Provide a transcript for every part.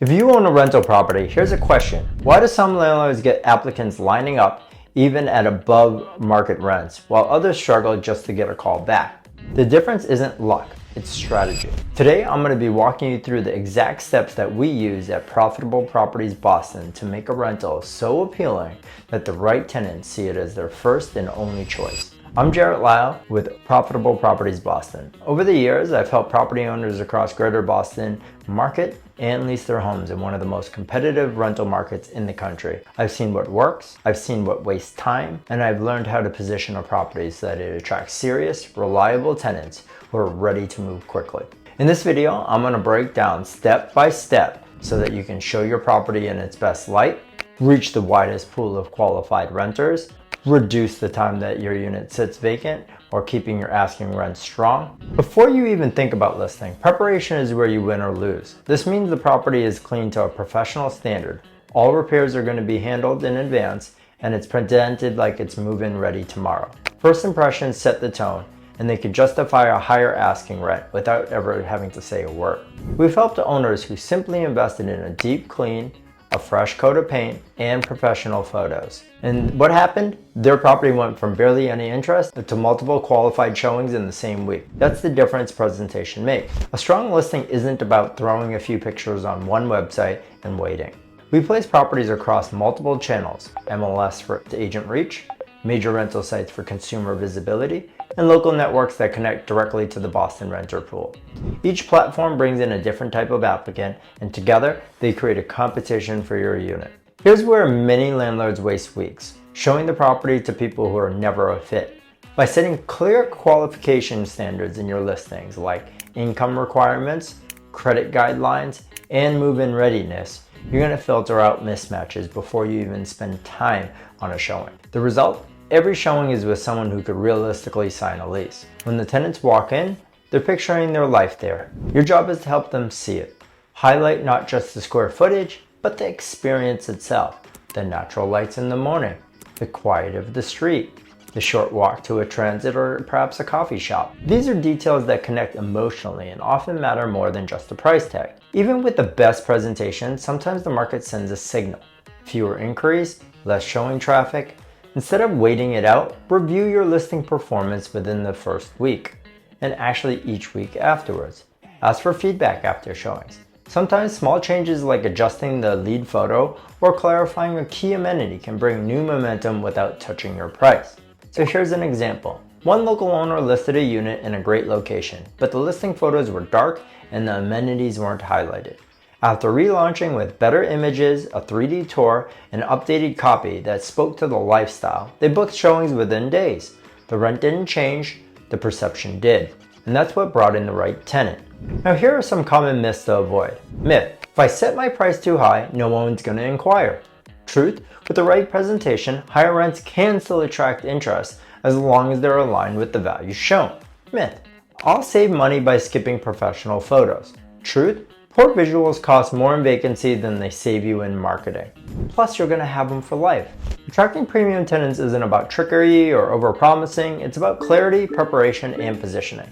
If you own a rental property, here's a question. Why do some landlords get applicants lining up even at above market rents, while others struggle just to get a call back? The difference isn't luck, it's strategy. Today, I'm going to be walking you through the exact steps that we use at Profitable Properties Boston to make a rental so appealing that the right tenants see it as their first and only choice. I'm Jarrett with Profitable Properties Boston. Over the years, I've helped property owners across Greater Boston market and lease their homes in one of the most competitive rental markets in the country. I've seen what works, I've seen what wastes time, and I've learned how to position a property so that it attracts serious, reliable tenants who are ready to move quickly. In this video, I'm going to break down step by step so that you can show your property in its best light, reach the widest pool of qualified renters, reduce the time that your unit sits vacant, or keeping your asking rent strong. Before you even think about listing, preparation is where you win or lose. This means the property is cleaned to a professional standard. All repairs are going to be handled in advance, and it's presented like it's move-in ready tomorrow. First impressions set the tone, and they can justify a higher asking rent without ever having to say a word. We've helped owners who simply invested in a deep clean, a fresh coat of paint, and professional photos. And what happened? Their property went from barely any interest to multiple qualified showings in the same week. That's the difference presentation makes. A strong listing isn't about throwing a few pictures on one website and waiting. We place properties across multiple channels: MLS for agent reach, major rental sites for consumer visibility, and local networks that connect directly to the Boston renter pool. Each platform brings in a different type of applicant, and together they create a competition for your unit. Here's where many landlords waste weeks: showing the property to people who are never a fit. By setting clear qualification standards in your listings like income requirements, credit guidelines, and move-in readiness, you're going to filter out mismatches before you even spend time on a showing. The result? Every showing is with someone who could realistically sign a lease. When the tenants walk in, they're picturing their life there. Your job is to help them see it. Highlight not just the square footage, but the experience itself. The natural lights in the morning, the quiet of the street, the short walk to a transit or perhaps a coffee shop. These are details that connect emotionally and often matter more than just the price tag. Even with the best presentation, sometimes the market sends a signal. Fewer inquiries, less showing traffic. Instead of waiting it out, review your listing performance within the first week, and actually each week afterwards. Ask for feedback after showings. Sometimes small changes like adjusting the lead photo or clarifying a key amenity can bring new momentum without touching your price. So here's an example. One local owner listed a unit in a great location, but the listing photos were dark and the amenities weren't highlighted. After relaunching with better images, a 3D tour, and updated copy that spoke to the lifestyle, they booked showings within days. The rent didn't change, the perception did. And that's what brought in the right tenant. Now here are some common myths to avoid. Myth: if I set my price too high, no one's going to inquire. Truth: with the right presentation, higher rents can still attract interest as long as they're aligned with the value shown. Myth: I'll save money by skipping professional photos. Truth: poor visuals cost more in vacancy than they save you in marketing. Plus, you're going to have them for life. Attracting premium tenants isn't about trickery or overpromising. It's about clarity, preparation, and positioning.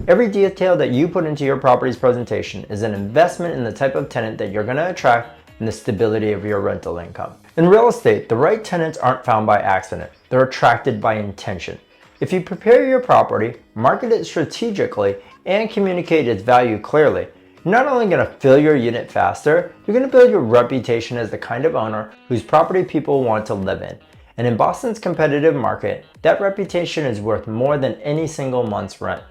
Every detail that you put into your property's presentation is an investment in the type of tenant that you're going to attract and the stability of your rental income. In real estate, the right tenants aren't found by accident. They're attracted by intention. If you prepare your property, market it strategically, and communicate its value clearly, you're not only going to fill your unit faster, you're going to build your reputation as the kind of owner whose property people want to live in. And in Boston's competitive market, that reputation is worth more than any single month's rent.